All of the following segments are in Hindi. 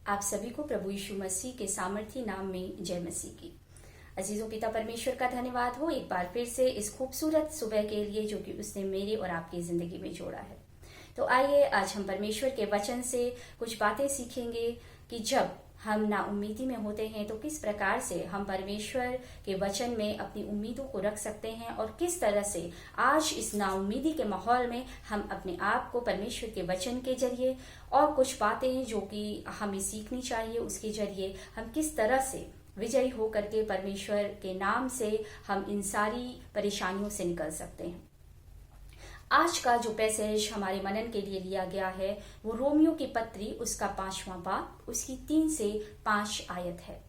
आप सभी को प्रभु यीशु मसीह के सामर्थी नाम में जय मसीह की। अजीजों, पिता परमेश्वर का धन्यवाद हो एक बार फिर से इस खूबसूरत सुबह के लिए जो कि उसने मेरे और आपकी जिंदगी में जोड़ा है। तो आइए आज हम परमेश्वर के वचन से कुछ बातें सीखेंगे कि जब हम नाउम्मीदी में होते हैं तो किस प्रकार से हम परमेश्वर के वचन में अपनी उम्मीदों को रख सकते हैं और किस तरह से आज इस नाउम्मीदी के माहौल में हम अपने आप को परमेश्वर के वचन के जरिए और कुछ बातें जो कि हमें सीखनी चाहिए उसके जरिए हम किस तरह से विजयी होकर के परमेश्वर के नाम से हम इन सारी परेशानियों से निकल सकते हैं। आज का जो पैसेज हमारे मनन के लिए लिया गया है वो रोमियो की पत्री उसका 5वां बाब उसकी 3 से 5 आयत है।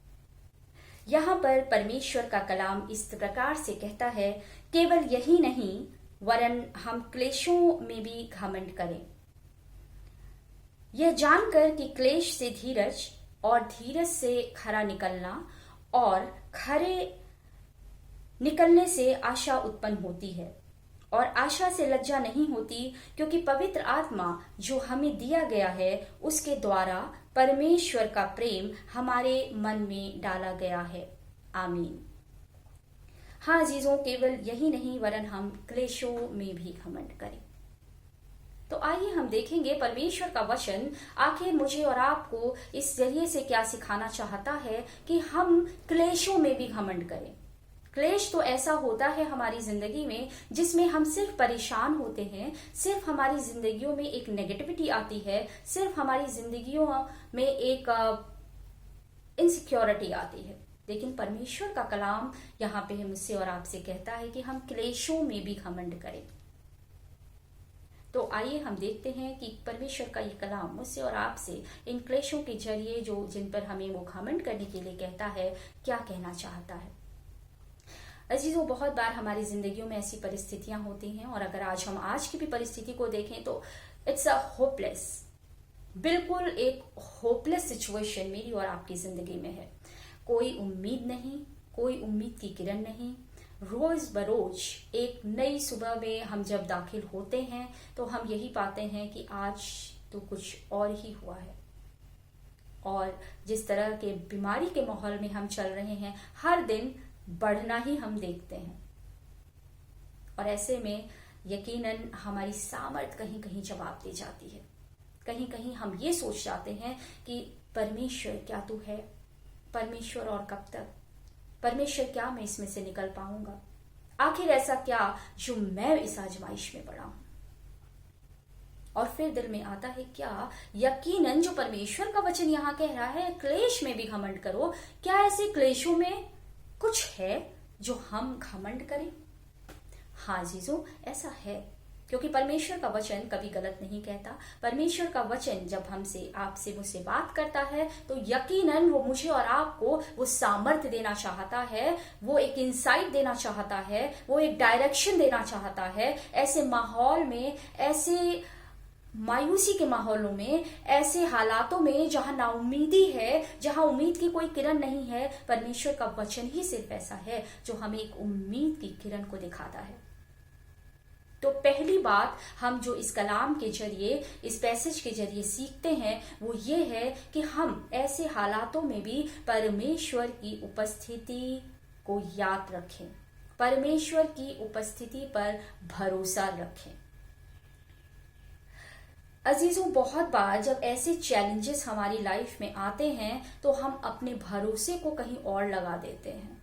यहाँ पर परमेश्वर का कलाम इस प्रकार से कहता है, केवल यही नहीं वरन हम क्लेशों में भी घमंड करें, यह जानकर कि क्लेश से धीरज और धीरज से खरा निकलना और खरे निकलने से आशा उत्पन्न होती है और आशा से लज्जा नहीं होती, क्योंकि पवित्र आत्मा जो हमें दिया गया है उसके द्वारा परमेश्वर का प्रेम हमारे मन में डाला गया है। आमीन। हाँ अजीजों, केवल यही नहीं वरन हम क्लेशों में भी घमंड करें। तो आइए हम देखेंगे परमेश्वर का वचन आखिर मुझे और आपको इस जरिए से क्या सिखाना चाहता है कि हम क्लेशों में भी घमंड करें। क्लेश तो ऐसा होता है हमारी जिंदगी में जिसमें हम सिर्फ परेशान होते हैं, सिर्फ हमारी जिंदगियों में एक नेगेटिविटी आती है, सिर्फ हमारी जिंदगियों में एक इनसिक्योरिटी आती है। लेकिन परमेश्वर का कलाम यहाँ पे मुझसे और आपसे कहता है कि हम क्लेशों में भी घमंड करें। तो आइए हम देखते हैं कि परमेश्वर का ये कलाम मुझसे और आपसे इन क्लेशों के जरिए जो जिन पर हमें वो घमंड करने के लिए कहता है क्या कहना चाहता है। अजीजों, बहुत बार हमारी जिंदगियों में ऐसी परिस्थितियां होती हैं और अगर आज हम आज की भी परिस्थिति को देखें तो इट्स अ होपलेस, बिल्कुल एक होपलेस सिचुएशन मेरी और आपकी जिंदगी में है। कोई उम्मीद नहीं, कोई उम्मीद की किरण नहीं। रोज बरोज एक नई सुबह में हम जब दाखिल होते हैं तो हम यही पाते हैं कि आज तो कुछ और ही हुआ है। और जिस तरह के बीमारी के माहौल में हम चल रहे हैं, हर दिन बढ़ना ही हम देखते हैं और ऐसे में यकीनन हमारी सामर्थ कहीं कहीं जवाब दे जाती है। कहीं कहीं हम ये सोच जाते हैं कि परमेश्वर क्या तू है, परमेश्वर और कब तक, परमेश्वर क्या मैं इसमें से निकल पाऊंगा, आखिर ऐसा क्या जो मैं इस आजमाइश में पड़ा हूं। और फिर दिल में आता है क्या यकीनन जो परमेश्वर का वचन यहाँ कह रहा है क्लेश में भी घमंड करो, क्या ऐसे क्लेशों में कुछ है जो हम घमंड करें। हाँ जीजो, ऐसा है, क्योंकि परमेश्वर का वचन कभी गलत नहीं कहता। परमेश्वर का वचन जब हमसे आपसे मुझसे बात करता है तो यकीनन वो मुझे और आपको वो सामर्थ्य देना चाहता है, वो एक इंसाइट देना चाहता है, वो एक डायरेक्शन देना चाहता है। ऐसे माहौल में, ऐसे मायूसी के माहौलों में, ऐसे हालातों में जहां नाउम्मीदी है, जहां उम्मीद की कोई किरण नहीं है, परमेश्वर का वचन ही सिर्फ ऐसा है जो हमें एक उम्मीद की किरण को दिखाता है। तो पहली बात हम जो इस कलाम के जरिए, इस पैसेज के जरिए सीखते हैं वो ये है कि हम ऐसे हालातों में भी परमेश्वर की उपस्थिति को याद रखें, परमेश्वर की उपस्थिति पर भरोसा रखें। अजीजों, बहुत बार जब ऐसे चैलेंजेस हमारी लाइफ में आते हैं तो हम अपने भरोसे को कहीं और लगा देते हैं।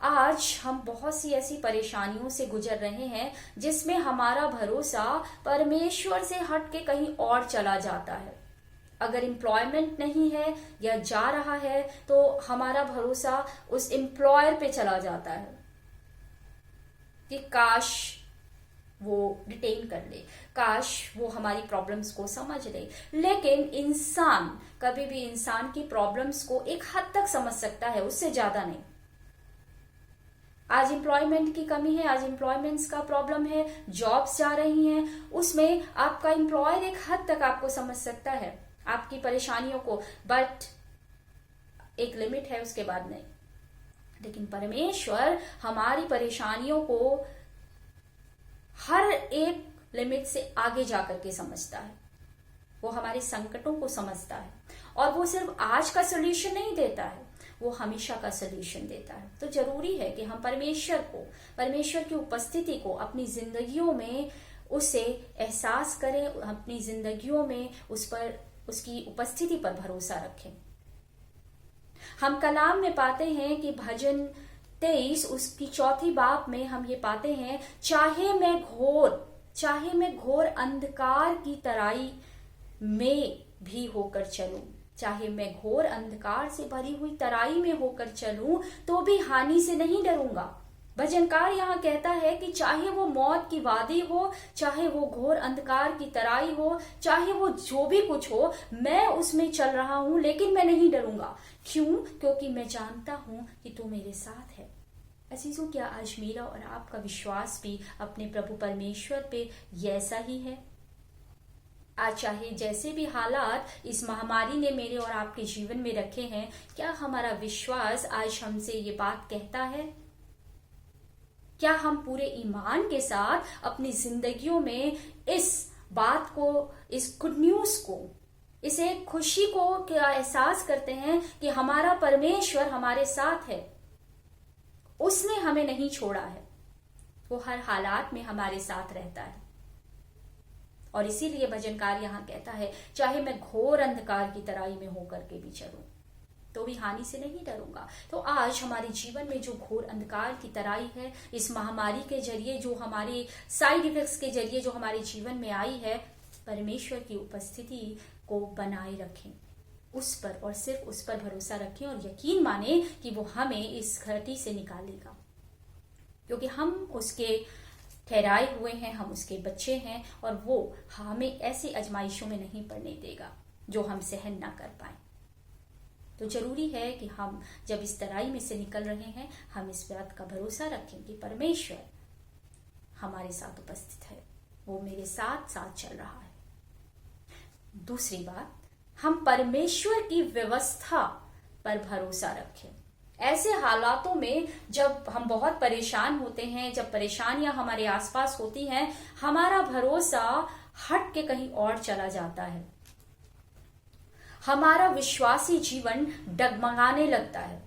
आज हम बहुत सी ऐसी परेशानियों से गुजर रहे हैं जिसमें हमारा भरोसा परमेश्वर से हट के कहीं और चला जाता है। अगर एम्प्लॉयमेंट नहीं है या जा रहा है तो हमारा भरोसा उस एम्प्लॉयर पे चला जाता है कि काश वो रिटेन कर ले, काश वो हमारी प्रॉब्लम्स को समझ ले। लेकिन इंसान कभी भी इंसान की प्रॉब्लम्स को एक हद तक समझ सकता है, उससे ज्यादा नहीं। आज एम्प्लॉयमेंट की कमी है, आज एम्प्लॉयमेंट्स का प्रॉब्लम है, जॉब्स जा रही हैं, उसमें आपका एम्प्लॉयर एक हद तक आपको समझ सकता है आपकी परेशानियों को, बट एक लिमिट है, उसके बाद नहीं। लेकिन परमेश्वर हमारी परेशानियों को हर एक लिमिट से आगे जाकर के समझता है। वो हमारे संकटों को समझता है और वो सिर्फ आज का सोल्यूशन नहीं देता है, वो हमेशा का सोल्यूशन देता है। तो जरूरी है कि हम परमेश्वर की उपस्थिति को अपनी जिंदगियों में उसे एहसास करें, अपनी जिंदगियों में उसकी उपस्थिति पर भरोसा रखें। हम कलाम में पाते हैं कि भजन 23 उसकी 4 बाब में हम ये पाते हैं, चाहे मैं घोर अंधकार की तराई में भी होकर चलूं, चाहे मैं घोर अंधकार से भरी हुई तराई में होकर चलूं तो भी हानि से नहीं डरूंगा। भजनकार यहाँ कहता है कि चाहे वो मौत की वादी हो, चाहे वो घोर अंधकार की तराई हो, चाहे वो जो भी कुछ हो, मैं उसमें चल रहा हूं लेकिन मैं नहीं डरूंगा। क्यों? क्योंकि मैं जानता हूं कि तू मेरे साथ है। अजीजों, क्या आज मेरा और आपका विश्वास भी अपने प्रभु परमेश्वर पे ऐसा ही है? आज चाहे जैसे भी हालात इस महामारी ने मेरे और आपके जीवन में रखे हैं, क्या हमारा विश्वास आज हमसे ये बात कहता है? क्या हम पूरे ईमान के साथ अपनी जिंदगियों में इस बात को, इस गुड न्यूज को, इस एक खुशी को क्या एहसास करते हैं कि हमारा परमेश्वर हमारे साथ है, उसने हमें नहीं छोड़ा है, वो हर हालात में हमारे साथ रहता है। और इसीलिए भजनकार यहां कहता है, चाहे मैं घोर अंधकार की तराई में होकर के भी चलूं तो भी हानि से नहीं डरूंगा। तो आज हमारे जीवन में जो घोर अंधकार की तराई है, इस महामारी के जरिए, जो हमारे साइड इफेक्ट्स के जरिए जो हमारे जीवन में आई है, परमेश्वर की उपस्थिति को बनाए रखें, उस पर और सिर्फ उस पर भरोसा रखें और यकीन माने कि वो हमें इस घटी से निकालेगा, क्योंकि हम उसके ठहराए हुए हैं, हम उसके बच्चे हैं और वो हमें ऐसी आजमाइशों में नहीं पड़ने देगा जो हम सहन ना कर पाए। तो जरूरी है कि हम जब इस तराई में से निकल रहे हैं, हम इस बात का भरोसा रखें कि परमेश्वर हमारे साथ उपस्थित है, वो मेरे साथ साथ चल रहा है। दूसरी बात, हम परमेश्वर की व्यवस्था पर भरोसा रखें। ऐसे हालातों में जब हम बहुत परेशान होते हैं, जब परेशानियां हमारे आसपास होती हैं, हमारा भरोसा हट के कहीं और चला जाता है, हमारा विश्वासी जीवन डगमगाने लगता है।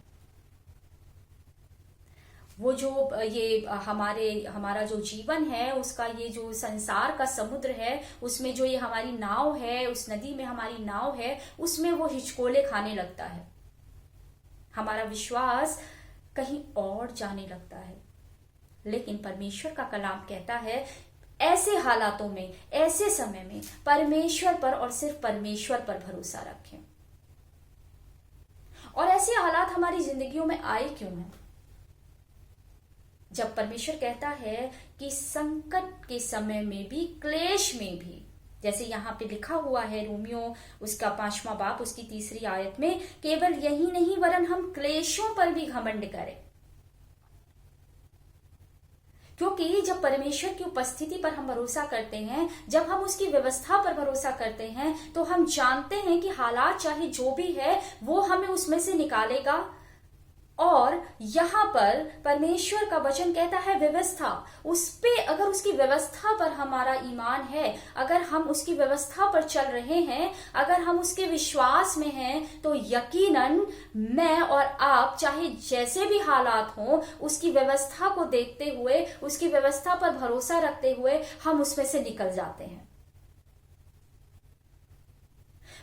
वो जो ये हमारा जो जीवन है, उसका ये जो संसार का समुद्र है, उसमें जो ये हमारी नाव है, उस नदी में हमारी नाव है, उसमें वो हिचकोले खाने लगता है, हमारा विश्वास कहीं और जाने लगता है। लेकिन परमेश्वर का कलाम कहता है, ऐसे हालातों में, ऐसे समय में परमेश्वर पर और सिर्फ परमेश्वर पर भरोसा रखें। और ऐसे हालात हमारी जिंदगियों में आए क्यों हैं? जब परमेश्वर कहता है कि संकट के समय में भी, क्लेश में भी, जैसे यहां पे लिखा हुआ है रोमियो उसका 5वां बाब उसकी 3री आयत में, केवल यही नहीं वरन हम क्लेशों पर भी घमंड करें। क्योंकि जब परमेश्वर की उपस्थिति पर हम भरोसा करते हैं, जब हम उसकी व्यवस्था पर भरोसा करते हैं, तो हम जानते हैं कि हालात चाहे जो भी है वो हमें उसमें से निकालेगा। और यहां पर परमेश्वर का वचन कहता है व्यवस्था, उस पे अगर उसकी व्यवस्था पर हमारा ईमान है, अगर हम उसकी व्यवस्था पर चल रहे हैं, अगर हम उसके विश्वास में हैं, तो यकीनन मैं और आप चाहे जैसे भी हालात हों, उसकी व्यवस्था को देखते हुए, उसकी व्यवस्था पर भरोसा रखते हुए हम उसमें से निकल जाते हैं।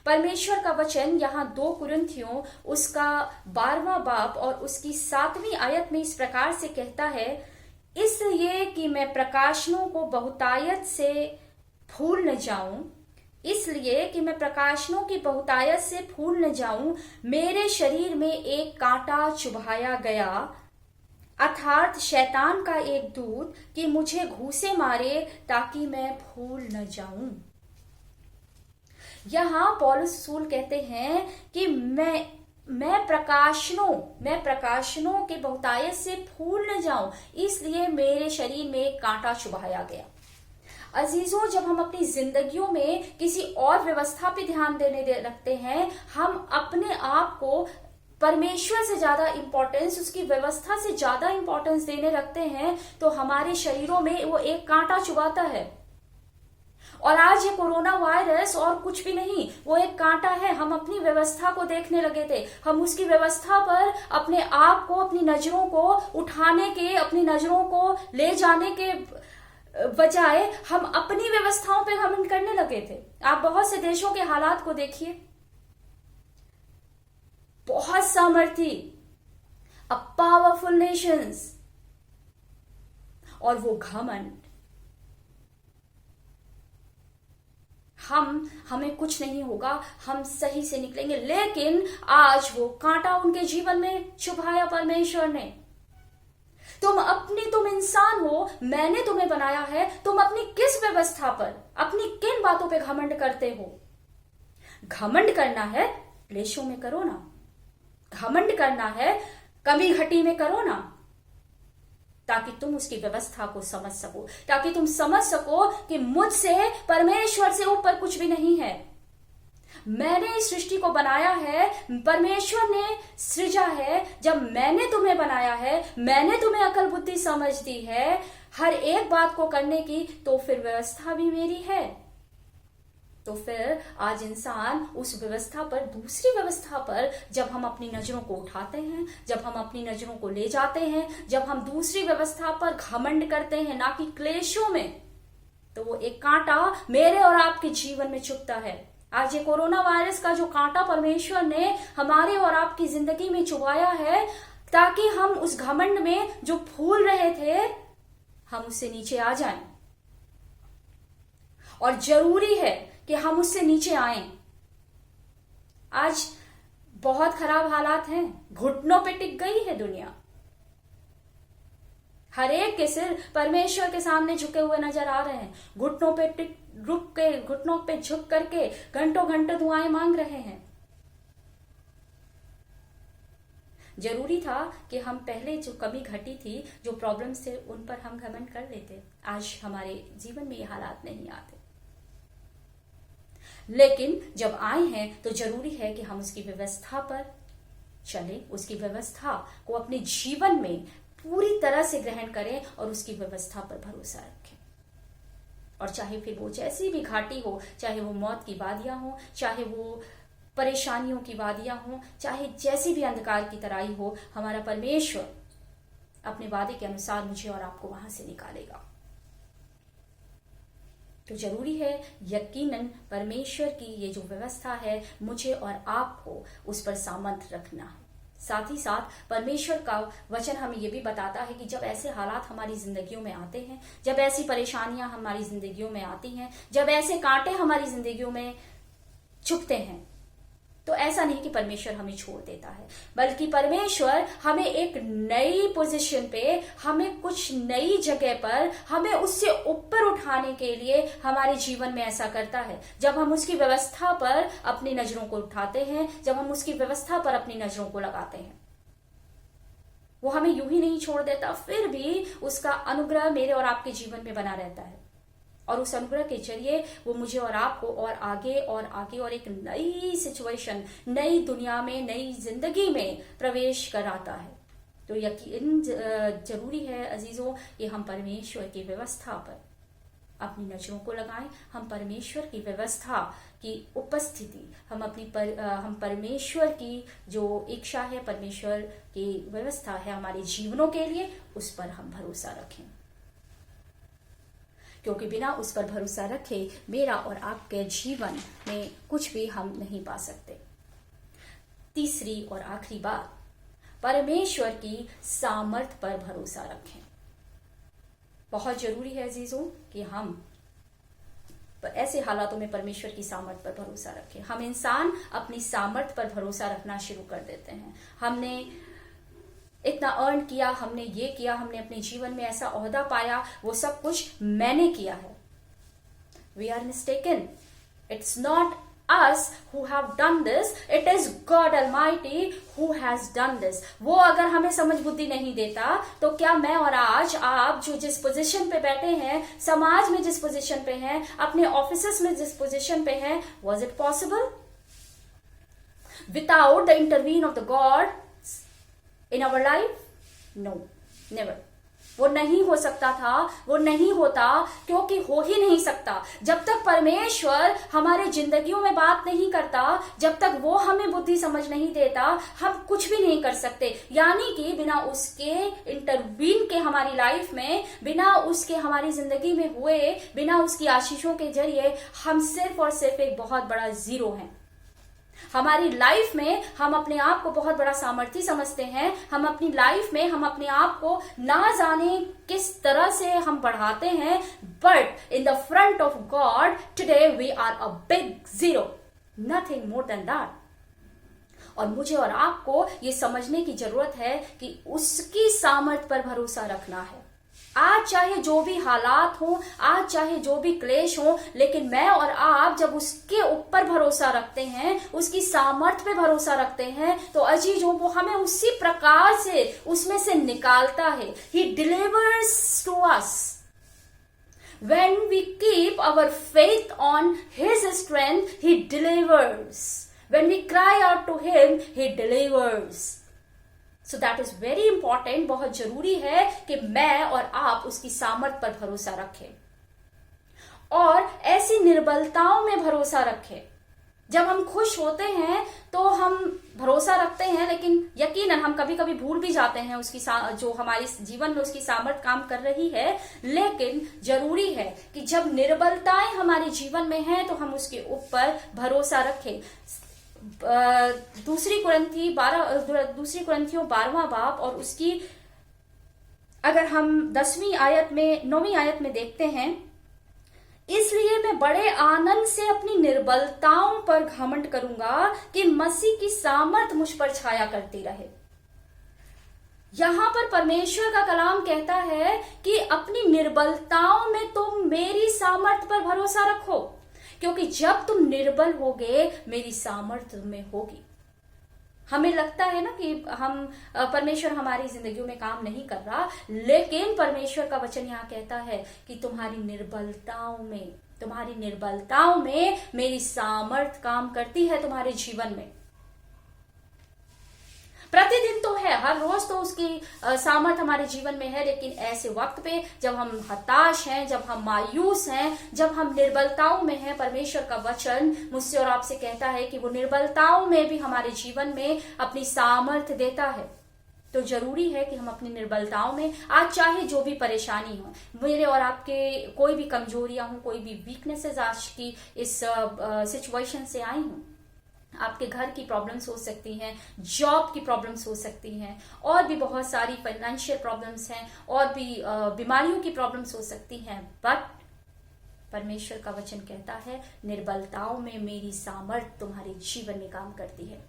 परमेश्वर का वचन यहाँ 2 कुरिन्थियों उसका 12वां बाब और उसकी 7वीं आयत में इस प्रकार से कहता है, इसलिए कि मैं प्रकाशनों को बहुतायत से भूल न जाऊं, इसलिए कि मैं प्रकाशनों की बहुतायत से भूल न जाऊं, मेरे शरीर में एक कांटा चुभाया गया, अर्थात शैतान का एक दूत, कि मुझे घूसे मारे ताकि मैं भूल न जाऊं। यहां पौलुस रसूल कहते हैं कि मैं प्रकाशनों के बहुतायत से भूल न जाऊं, इसलिए मेरे शरीर में एक कांटा चुभाया गया। अजीजों, जब हम अपनी जिंदगियों में किसी और व्यवस्था पे ध्यान रखते हैं, हम अपने आप को परमेश्वर से ज्यादा इंपॉर्टेंस, उसकी व्यवस्था से ज्यादा इंपॉर्टेंस देने लगते हैं, तो हमारे शरीरों में वो एक कांटा चुभाता है। और आज ये कोरोना वायरस और कुछ भी नहीं, वो एक कांटा है। हम अपनी व्यवस्था को देखने लगे थे, हम उसकी व्यवस्था पर अपने आप को, अपनी नजरों को उठाने के, अपनी नजरों को ले जाने के बजाय हम अपनी व्यवस्थाओं पे घमंड करने लगे थे। आप बहुत से देशों के हालात को देखिए, बहुत सामर्थी, अ पावरफुल नेशंस, और वो घमंड, हमें कुछ नहीं होगा, हम सही से निकलेंगे। लेकिन आज वो कांटा उनके जीवन में छुपाया परमेश्वर ने। तुम इंसान हो, मैंने तुम्हें बनाया है, तुम अपनी किस व्यवस्था पर, अपनी किन बातों पे घमंड करते हो? घमंड करना है क्लेशों में करो ना, घमंड करना है कमी घटी में करो ना, ताकि तुम उसकी व्यवस्था को समझ सको, ताकि तुम समझ सको कि मुझसे, परमेश्वर से ऊपर कुछ भी नहीं है। मैंने इस सृष्टि को बनाया है, परमेश्वर ने सृजा है। जब मैंने तुम्हें बनाया है, मैंने तुम्हें अकल बुद्धि समझ दी है हर एक बात को करने की, तो फिर व्यवस्था भी मेरी है। तो फिर आज इंसान उस व्यवस्था पर, दूसरी व्यवस्था पर जब हम अपनी नजरों को उठाते हैं, जब हम अपनी नजरों को ले जाते हैं, जब हम दूसरी व्यवस्था पर घमंड करते हैं, ना कि क्लेशों में, तो वो एक कांटा मेरे और आपके जीवन में चुभता है। आज ये कोरोना वायरस का जो कांटा परमेश्वर ने हमारे और आपकी जिंदगी में चुभाया है, ताकि हम उस घमंड में जो फूल रहे थे, हम उससे नीचे आ जाएं। और जरूरी है कि हम उससे नीचे आएं। आज बहुत खराब हालात हैं, घुटनों पे टिक गई है दुनिया। हर एक के सिर परमेश्वर के सामने झुके हुए नजर आ रहे हैं, घुटनों पे रुक के, घुटनों पे झुक करके घंटों घंटों दुआएं मांग रहे हैं। जरूरी था कि हम पहले जो कमी घटी थी, जो प्रॉब्लम्स थे, उन पर हम घमंड कर लेते। आज हमारे जीवन में ये हालात नहीं आते, लेकिन जब आए हैं तो जरूरी है कि हम उसकी व्यवस्था पर चलें, उसकी व्यवस्था को अपने जीवन में पूरी तरह से ग्रहण करें और उसकी व्यवस्था पर भरोसा रखें। और चाहे फिर वो जैसी भी घाटी हो, चाहे वो मौत की वादियां हो, चाहे वो परेशानियों की वादियां हो, चाहे जैसी भी अंधकार की तराई हो, हमारा परमेश्वर अपने वादे के अनुसार मुझे और आपको वहां से निकालेगा। तो जरूरी है यकीनन परमेश्वर की ये जो व्यवस्था है, मुझे और आपको उस पर सामर्थ रखना है। साथ ही साथ परमेश्वर का वचन हमें ये भी बताता है कि जब ऐसे हालात हमारी जिंदगियों में आते हैं, जब ऐसी परेशानियां हमारी जिंदगियों में आती हैं, जब ऐसे कांटे हमारी जिंदगियों में चुभते हैं, तो ऐसा नहीं कि परमेश्वर हमें छोड़ देता है, बल्कि परमेश्वर हमें एक नई पोजीशन पे, हमें कुछ नई जगह पर, हमें उससे ऊपर उठाने के लिए हमारे जीवन में ऐसा करता है। जब हम उसकी व्यवस्था पर अपनी नजरों को उठाते हैं, जब हम उसकी व्यवस्था पर अपनी नजरों को लगाते हैं, वो हमें यूं ही नहीं छोड़ देता, फिर भी उसका अनुग्रह मेरे और आपके जीवन में बना रहता है। और उस अनुग्रह के जरिए वो मुझे और आपको और आगे और आगे और एक नई सिचुएशन, नई दुनिया में, नई जिंदगी में प्रवेश कराता है। तो यकीन जरूरी है अजीजों कि हम परमेश्वर की व्यवस्था पर अपनी नजरों को लगाएं, हम परमेश्वर की व्यवस्था की उपस्थिति, हम परमेश्वर की जो इच्छा है, परमेश्वर की व्यवस्था है हमारे जीवनों के लिए, उस पर हम भरोसा रखें, क्योंकि बिना उस पर भरोसा रखे मेरा और आपके जीवन में कुछ भी हम नहीं पा सकते। तीसरी और आखिरी बात, परमेश्वर की सामर्थ पर भरोसा रखें। बहुत जरूरी है अजीजों कि हम ऐसे हालातों में परमेश्वर की सामर्थ पर भरोसा रखें। हम इंसान अपनी सामर्थ पर भरोसा रखना शुरू कर देते हैं। हमने इतना अर्न किया, हमने ये किया, हमने अपने जीवन में ऐसा ओहदा पाया, वो सब कुछ मैंने किया है। We are mistaken. It's not us who have done this. It is God Almighty who has done this. वो अगर हमें समझ बुद्धि नहीं देता, तो क्या मैं और आज आप जो जिस पोजीशन पे बैठे हैं, समाज में जिस पोजीशन पे हैं, अपने ऑफिसेस में जिस पोजीशन पे हैं, was it possible? Without the intervene of the God in our life? No, never. वो नहीं हो सकता था, वो नहीं होता, क्योंकि हो ही नहीं सकता। जब तक परमेश्वर हमारे जिंदगियों में बात नहीं करता, जब तक वो हमें बुद्धि समझ नहीं देता, हम कुछ भी नहीं कर सकते। यानी कि बिना उसके इंटरवीन के हमारी लाइफ में, बिना उसके हमारी जिंदगी में हुए, बिना उसकी आशीषों के जरिए हम सिर्फ और सिर्फ एक बहुत बड़ा जीरो हैं। हमारी लाइफ में हम अपने आप को बहुत बड़ा सामर्थी समझते हैं, हम अपनी लाइफ में हम अपने आप को ना जाने किस तरह से हम बढ़ाते हैं, but in the front of God today we are a big zero, nothing more than that. और मुझे और आपको ये समझने की जरूरत है कि उसकी सामर्थ पर भरोसा रखना है। आज चाहे जो भी हालात हो, आज चाहे जो भी क्लेश हो, लेकिन मैं और आप जब उसके ऊपर भरोसा रखते हैं, उसकी सामर्थ पे भरोसा रखते हैं, तो अजीजों वो हमें उसी प्रकार से उसमें से निकालता है। He delivers to us when we keep our faith on His strength. He delivers when we cry out to Him. He delivers. So that is very important. बहुत जरूरी है कि मैं और आप उसकी सामर्थ पर भरोसा रखें और ऐसी निर्बलताओं में भरोसा रखें। जब हम खुश होते हैं तो हम भरोसा रखते हैं, लेकिन यकीनन हम कभी कभी भूल भी जाते हैं उसकी जो हमारे जीवन में उसकी सामर्थ काम कर रही है। लेकिन जरूरी है कि जब निर्बलताएं हमारे जीवन में हैं तो हम उसके ऊपर भरोसा रखें। दूसरी कुरिन्थियों 12वां बाब और उसकी अगर हम 9वीं आयत में देखते हैं, इसलिए मैं बड़े आनंद से अपनी निर्बलताओं पर घमंड करूंगा कि मसीह की सामर्थ मुझ पर छाया करती रहे। यहां पर परमेश्वर का कलाम कहता है कि अपनी निर्बलताओं में तुम मेरी सामर्थ पर भरोसा रखो, क्योंकि जब तुम निर्बल होगे मेरी सामर्थ तुम्हें होगी। हमें लगता है ना कि परमेश्वर हमारी जिंदगियों में काम नहीं कर रहा, लेकिन परमेश्वर का वचन यहाँ कहता है कि तुम्हारी निर्बलताओं में मेरी सामर्थ काम करती है तुम्हारे जीवन में। प्रतिदिन तो है, हर रोज तो उसकी सामर्थ हमारे जीवन में है, लेकिन ऐसे वक्त पे जब हम हताश हैं, जब हम मायूस हैं, जब हम निर्बलताओं में हैं, परमेश्वर का वचन मुझसे और आपसे कहता है कि वो निर्बलताओं में भी हमारे जीवन में अपनी सामर्थ देता है। तो जरूरी है कि हम अपनी निर्बलताओं में, आज चाहे जो भी परेशानी हो, मेरे और आपके कोई भी कमजोरियां हो, कोई भी वीकनेसेस आज की इस सिचुएशन से आई हूं, आपके घर की प्रॉब्लम्स हो सकती हैं, जॉब की प्रॉब्लम्स हो सकती हैं, और भी बहुत सारी फाइनेंशियल प्रॉब्लम्स हैं, और भी बीमारियों की प्रॉब्लम्स हो सकती हैं, बट परमेश्वर का वचन कहता है निर्बलताओं में मेरी सामर्थ तुम्हारे जीवन में काम करती है।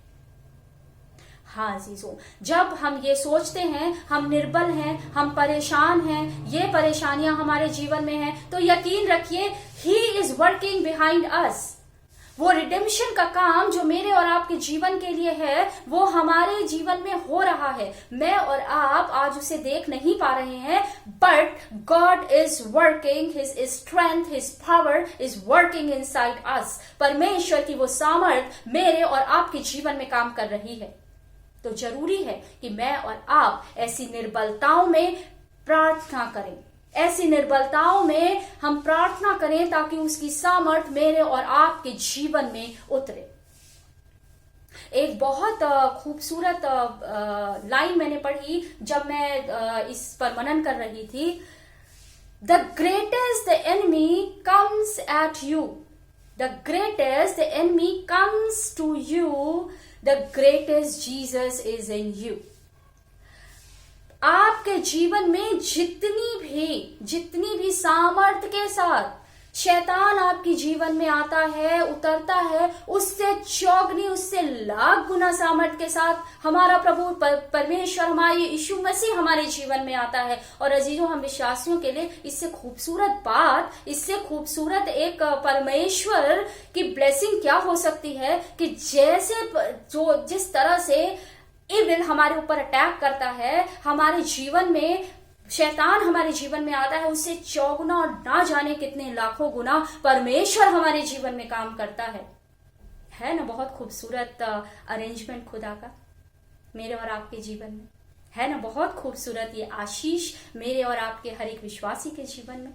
हाँ अजीजों, जब हम ये सोचते हैं हम निर्बल हैं, हम परेशान हैं, ये परेशानियां हमारे जीवन में हैं, तो यकीन रखिए he is working behind us. वो रिडेम्पशन का काम जो मेरे और आपके जीवन के लिए है, वो हमारे जीवन में हो रहा है। मैं और आप आज उसे देख नहीं पा रहे हैं, but God is working, his strength, his power is working inside us. परमेश्वर की वो सामर्थ मेरे और आपके जीवन में काम कर रही है। तो जरूरी है कि मैं और आप ऐसी निर्बलताओं में प्रार्थना करें, ऐसी निर्बलताओं में हम प्रार्थना करें ताकि उसकी सामर्थ मेरे और आपके जीवन में उतरे। एक बहुत खूबसूरत लाइन मैंने पढ़ी जब मैं इस पर मनन कर रही थी। The greatest the enemy comes at you, the greatest the enemy comes to you, the greatest Jesus is in you. आपके जीवन में जितनी भी सामर्थ के साथ शैतान आपके जीवन में आता है, उतरता है, उससे चौगनी, उससे लाख गुना सामर्थ के साथ हमारा प्रभु परमेश्वर, हमारे यीशु मसीह हमारे जीवन में आता है। और अजीजों, हम विश्वासियों के लिए इससे खूबसूरत बात, इससे खूबसूरत एक परमेश्वर की ब्लेसिंग क्या हो सकती है कि जिस तरह से इविल हमारे ऊपर अटैक करता है, हमारे जीवन में शैतान हमारे जीवन में आता है, उससे चौगुना और ना जाने कितने लाखों गुना परमेश्वर हमारे जीवन में काम करता है ना। बहुत खूबसूरत अरेंजमेंट खुदा का मेरे और आपके जीवन में। है ना बहुत खूबसूरत ये आशीष मेरे और आपके हर एक विश्वासी के जीवन में।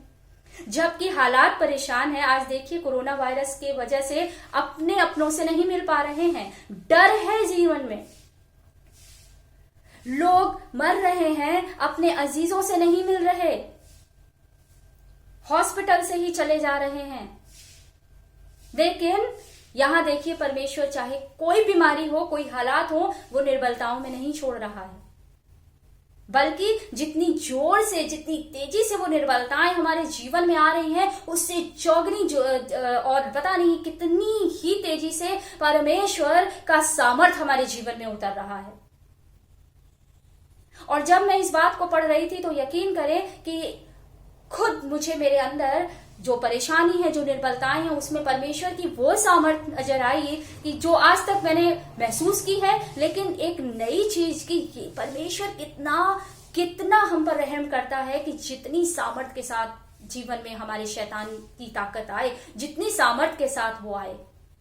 जबकि हालात परेशान है, आज देखिए कोरोना वायरस के वजह से अपने अपनों से नहीं मिल पा रहे हैं, डर है जीवन में, लोग मर रहे हैं, अपने अजीजों से नहीं मिल रहे, हॉस्पिटल से ही चले जा रहे हैं। लेकिन यहां देखिए परमेश्वर चाहे कोई बीमारी हो, कोई हालात हो, वो निर्बलताओं में नहीं छोड़ रहा है, बल्कि जितनी जोर से, जितनी तेजी से वो निर्बलताएं हमारे जीवन में आ रही हैं, उससे चौगनी और पता नहीं कितनी ही तेजी से परमेश्वर का सामर्थ हमारे जीवन में उतर रहा है। और जब मैं इस बात को पढ़ रही थी तो यकीन करें कि खुद मुझे मेरे अंदर जो परेशानी है, जो निर्बलताएं हैं, उसमें परमेश्वर की वो सामर्थ नजर आई कि जो आज तक मैंने महसूस की है, लेकिन एक नई चीज की परमेश्वर कितना हम पर रहम करता है कि जितनी सामर्थ के साथ जीवन में हमारे शैतान की ताकत आए, जितनी सामर्थ के साथ वो आए,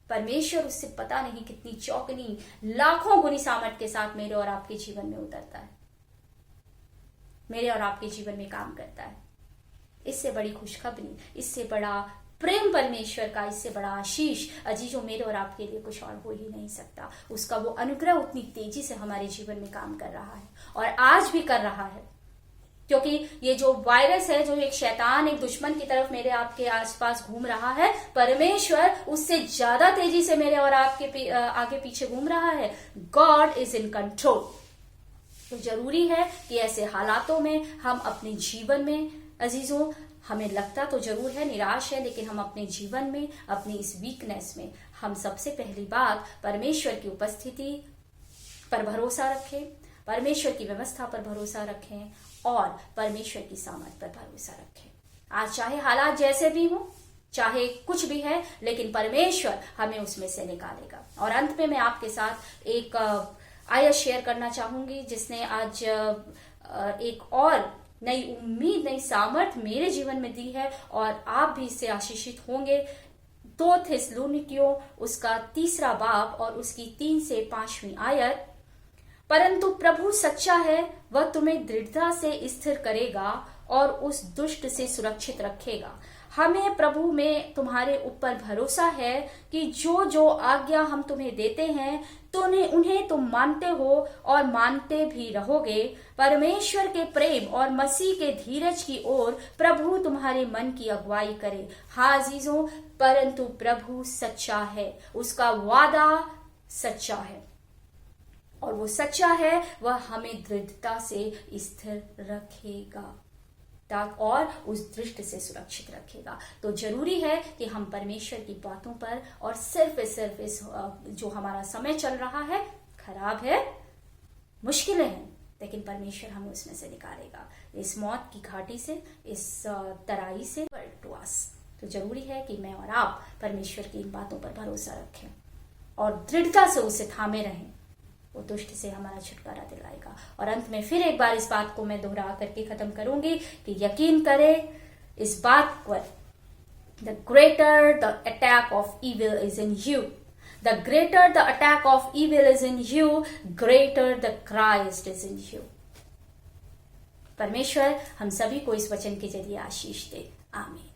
परमेश्वर उससे पता नहीं कितनी चौगनी, लाखों गुनी सामर्थ के साथ मेरे और आपके जीवन में उतरता है, मेरे और आपके जीवन में काम करता है। इससे बड़ी खुशखबरी, इससे बड़ा प्रेम परमेश्वर का, इससे बड़ा आशीष अजीजों मेरे और आपके लिए कुछ और हो ही नहीं सकता। उसका वो अनुग्रह उतनी तेजी से हमारे जीवन में काम कर रहा है और आज भी कर रहा है, क्योंकि ये जो वायरस है, जो एक शैतान, एक दुश्मन की तरफ मेरे आपके आसपास घूम रहा है, परमेश्वर उससे ज्यादा तेजी से मेरे और आपके आगे पीछे घूम रहा है। God is in control. तो जरूरी है कि ऐसे हालातों में हम अपने जीवन में अजीजों, हमें लगता तो जरूर है, निराश है, लेकिन हम अपने जीवन में, अपनी इस वीकनेस में, हम सबसे पहली बात परमेश्वर की उपस्थिति पर भरोसा रखें, परमेश्वर की व्यवस्था पर भरोसा रखें और परमेश्वर की सामर्थ पर भरोसा रखें। आज चाहे हालात जैसे भी हों, चाहे कुछ भी है, लेकिन परमेश्वर हमें उसमें से निकालेगा। और अंत में मैं आपके साथ एक आयत शेयर करना चाहूंगी, जिसने आज एक और नई उम्मीद, नई सामर्थ मेरे जीवन में दी है और आप भी इससे आशीषित होंगे। 2 थिस्सलुनीकियों उसका 3 बाब और उसकी 3 से 5वीं आयत। परंतु प्रभु सच्चा है, वह तुम्हें दृढ़ता से स्थिर करेगा और उस दुष्ट से सुरक्षित रखेगा। हमें प्रभु में तुम्हारे ऊपर भरोसा है कि जो जो आज्ञा हम तुम्हें देते हैं तो उन्हें तुम मानते हो और मानते भी रहोगे। परमेश्वर के प्रेम और मसीह के धीरज की ओर प्रभु तुम्हारे मन की अगुवाई करे। हाँ अजीजों, परंतु प्रभु सच्चा है, उसका वादा सच्चा है और वो सच्चा है, वह हमें दृढ़ता से स्थिर रखेगा और उस दृष्ट से सुरक्षित रखेगा। तो जरूरी है कि हम परमेश्वर की बातों पर, और सिर्फ इस जो हमारा समय चल रहा है, खराब है, मुश्किलें हैं, लेकिन परमेश्वर हमें उसमें से निकालेगा, इस मौत की घाटी से, इस तराई से। तो जरूरी है कि मैं और आप परमेश्वर की इन बातों पर भरोसा रखें और दृढ़ता से उसे थामे रहें। वो दुष्ट से हमारा छुटकारा दिलाएगा। और अंत में फिर एक बार इस बात को मैं दोहरा करके खत्म करूंगी कि यकीन करें इस बात पर, the greater the attack of evil is in you, the greater the attack of evil is in you, greater the Christ is in you. परमेश्वर हम सभी को इस वचन के जरिए आशीष दे। आमीन।